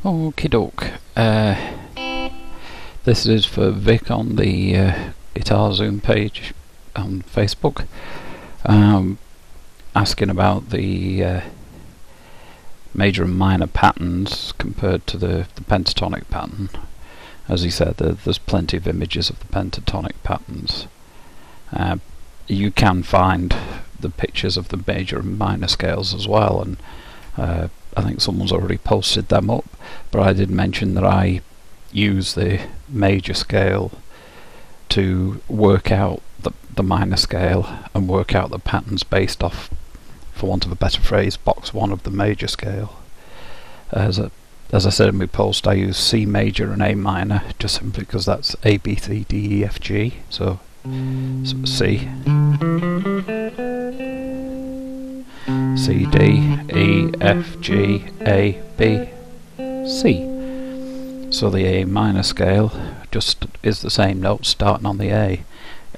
Okie doke. This is for Vic on the guitarzoom page on Facebook, asking about the major and minor patterns compared to the pentatonic pattern. As he said, there's plenty of images of the pentatonic patterns. You can find the pictures of the major and minor scales as well, and I think someone's already posted them up, but I did mention that I use the major scale to work out the minor scale and work out the patterns based off, for want of a better phrase, box 1 of the major scale. As I said in my post, I use C major and A minor just simply because that's A.B.C.D.E.F.G. So C, C, D, E, F, G, A, B, C. So the A minor scale just is the same note starting on the A.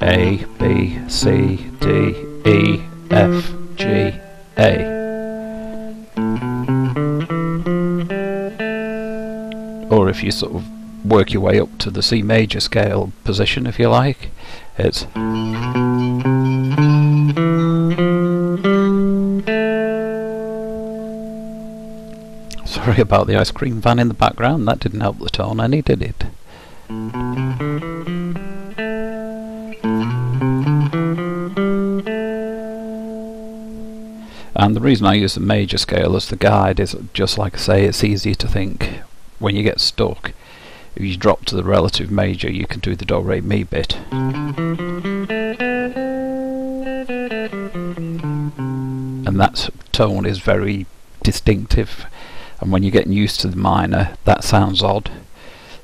A, B, C, D, E, F, G, A. Or if you sort of work your way up to the C major scale position, if you like, it's sorry about the ice cream van in the background, that didn't help the tone any, did it? And the reason I use the major scale as the guide is, just like I say, it's easier to think when you get stuck. If you drop to the relative major, you can do the do re mi bit. And that tone is very distinctive, and when you're getting used to the minor, that sounds odd.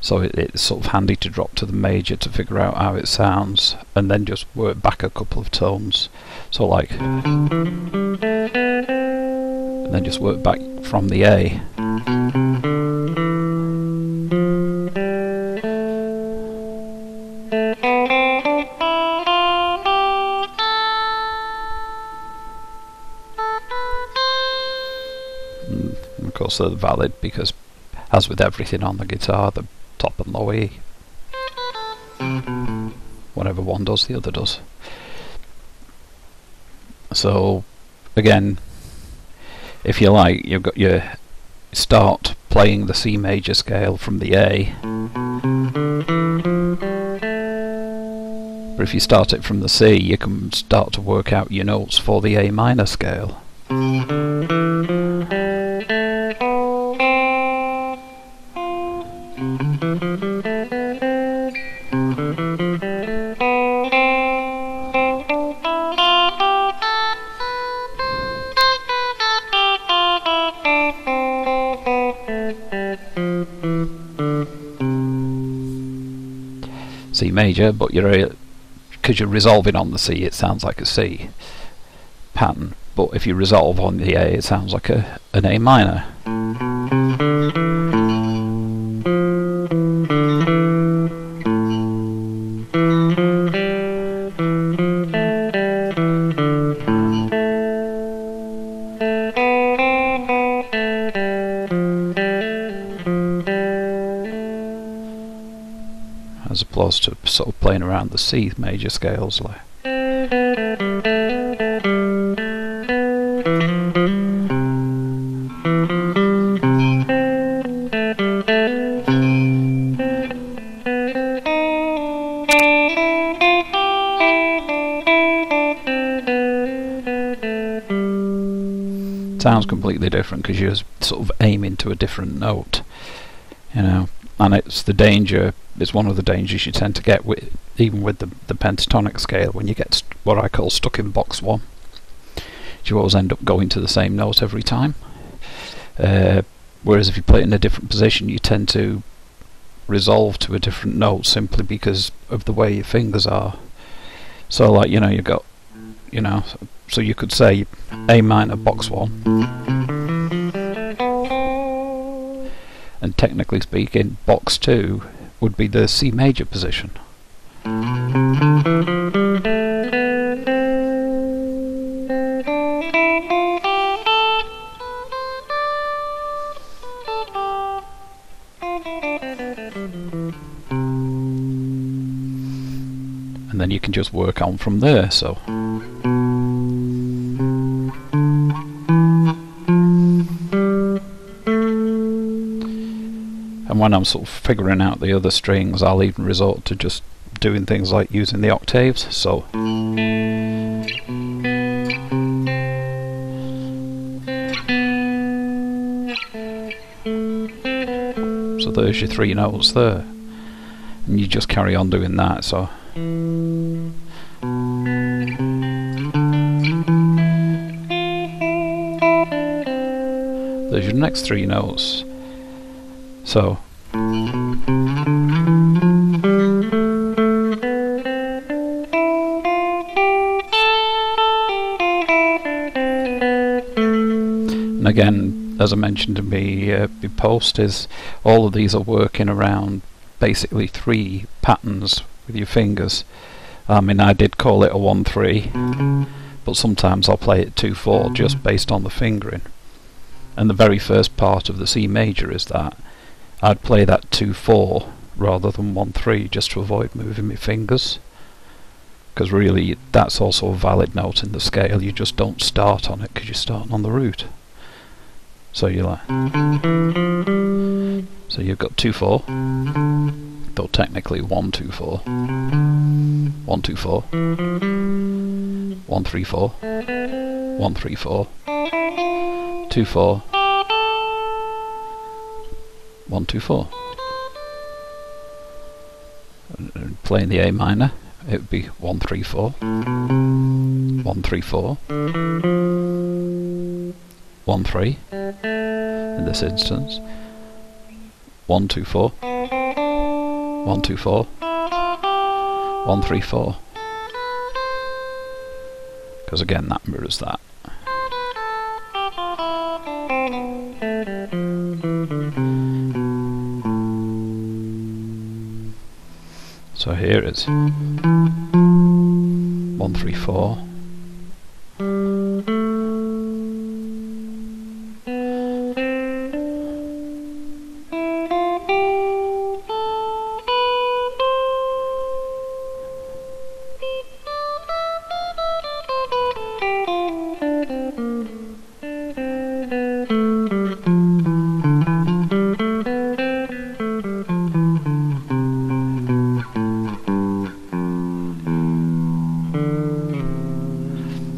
So it's sort of handy to drop to the major to figure out how it sounds, and then just work back a couple of tones. So like, and then just work back from the A. And of course they're valid because, as with everything on the guitar, the top and low E. Whatever one does, the other does. So again, if you like, you've got your start playing the C major scale from the A. But if you start it from the C, you can start to work out your notes for the A minor scale. C major, but because you're resolving on the C, it sounds like a C pattern, but if you resolve on the A, it sounds like an A minor. As opposed to sort of playing around the C major scales like. Sounds completely different because you're sort of aiming to a different note, you know. And it's the danger, it's one of the dangers you tend to get with, even with the pentatonic scale, when you get what I call stuck in box 1. You always end up going to the same note every time. Whereas if you play it in a different position, you tend to resolve to a different note simply because of the way your fingers are. So like, you know, you've got, you know, so you could say A minor box 1. And technically speaking, box 2 would be the C major position. and then you can just work on from there. So and when I'm sort of figuring out the other strings, I'll even resort to just doing things like using the octaves. So there's your 3 notes there, and you just carry on doing that. So there's your next 3 notes. So and again, as I mentioned in my post, is all of these are working around basically 3 patterns with your fingers. I mean, I did call it a 1-3, but sometimes I'll play it 2-4 just based on the fingering. And the very first part of the C major is that I'd play that 2-4 rather than 1-3 just to avoid moving my fingers, because really that's also a valid note in the scale. You just don't start on it because you're starting on the root. So you're like, so you've got 2-4, though technically 1-2-4, 1-2-4, 1-3-4, 1-3-4, 2-4, 1-2-4. And playing the A minor, it would be 1-3-4, 1-3-4, 1-3 in this instance, 1-2-4, 1-2-4, 1-3-4, because again that mirrors that. So here is 1-3-4.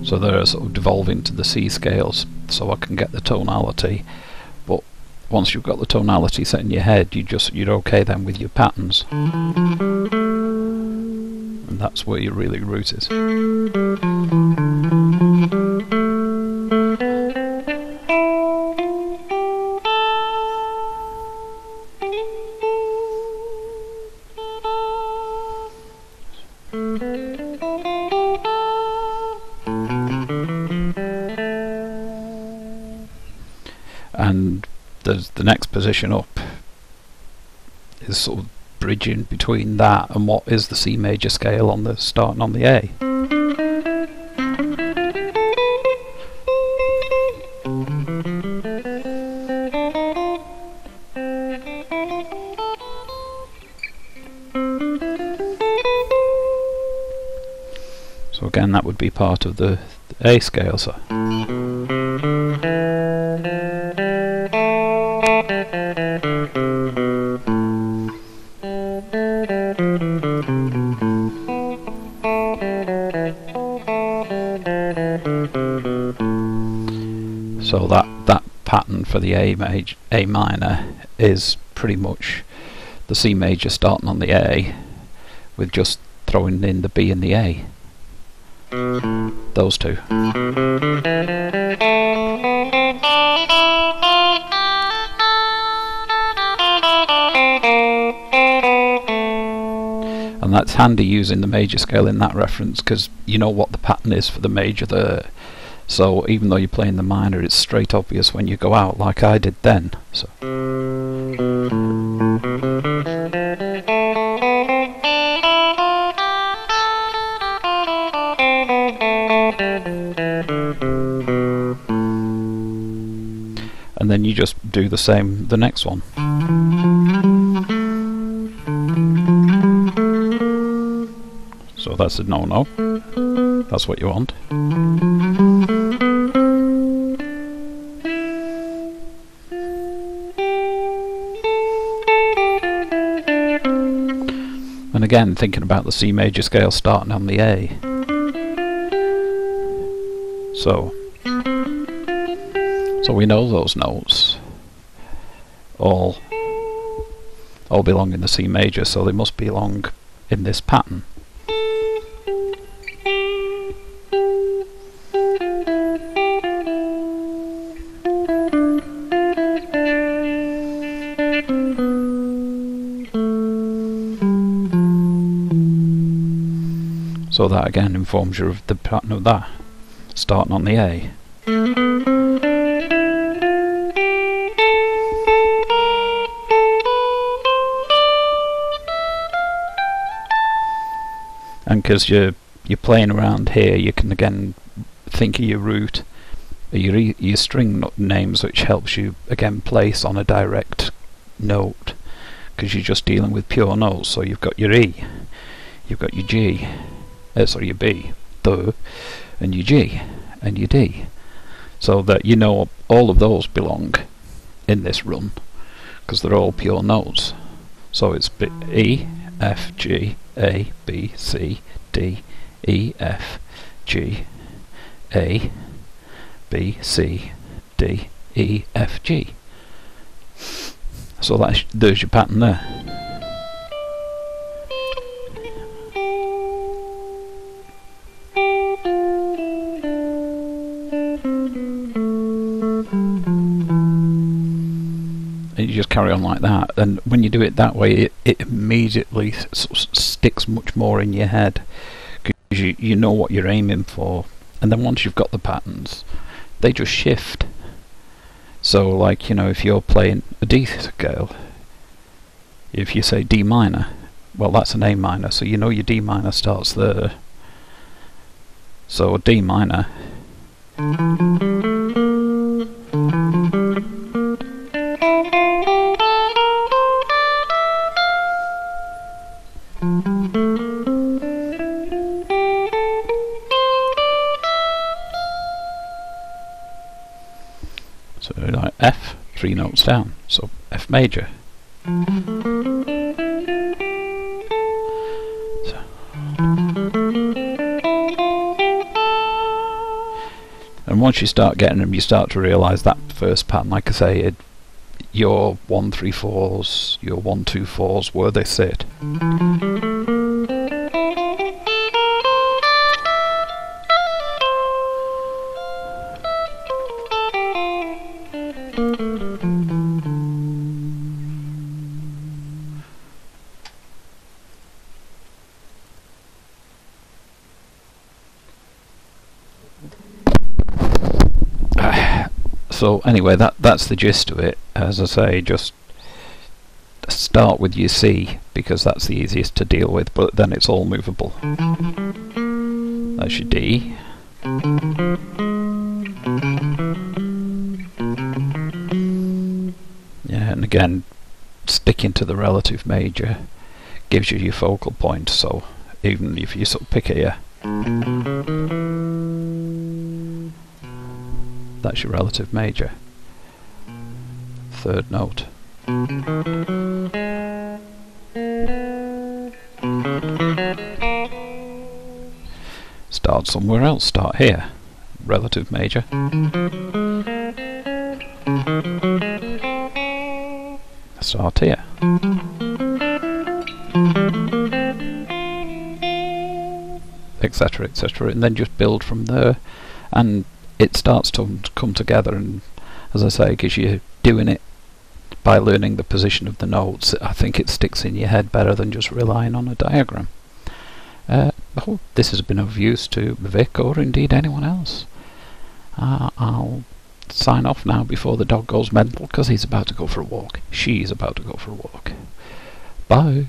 So they're sort of devolving to the C scales, so I can get the tonality. But once you've got the tonality set in your head, you're okay then with your patterns, and that's where your really root is. And the next position up is sort of bridging between that and what is the C major scale on the starting on the A. So again, that would be part of the A scale. So so that pattern for the A minor is pretty much the C major starting on the A with just throwing in the B and the A. Those two. And that's handy using the major scale in that reference, because you know what the pattern is for the major there. So even though you're playing the minor, it's straight obvious when you go out, like I did then. So. And then you just do the same the next one. So So that's a no-no. That's what you want. And again, thinking about the C major scale starting on the A. So we know those notes all belong in the C major, so they must belong in this pattern. So that again informs you of the pattern of that, starting on the A. And because you're playing around here, you can again think of your root, your string names, which helps you again place on a direct note, because you're just dealing with pure notes. So you've got your E, you've got your G, sorry, your B, and your G, and your D, so that you know all of those belong in this run, because they're all pure notes. So it's E, F, G, A, B, C, D, E, F, G, A, B, C, D, E, F, G. So there's your pattern there. And you just carry on like that, and when you do it that way, it immediately sticks much more in your head, because you know what you're aiming for. And then once you've got the patterns, they just shift. So like, you know, if you're playing a D scale, if you say D minor, well, that's an A minor, so you know your D minor starts there. So a D minor, so like F, 3 notes down, so F major. So. And once you start getting them, you start to realise that first pattern, like I say, your 1, 3, 4s, your 1, 2, 4s, where they sit. So anyway, that's the gist of it. As I say, just start with your C, because that's the easiest to deal with, but then it's all movable. That's your D. Yeah, and again, sticking to the relative major gives you your focal point, so even if you sort of pick here, that's your relative major, 3rd note. Start somewhere else, start here, relative major. Start here. Etc, etc, and then just build from there, and it starts to come together. And as I say, because you're doing it by learning the position of the notes, I think it sticks in your head better than just relying on a diagram. I hope this has been of use to Vic, or indeed anyone else. I'll sign off now before the dog goes mental, because he's about to go for a walk. She's about to go for a walk. Bye.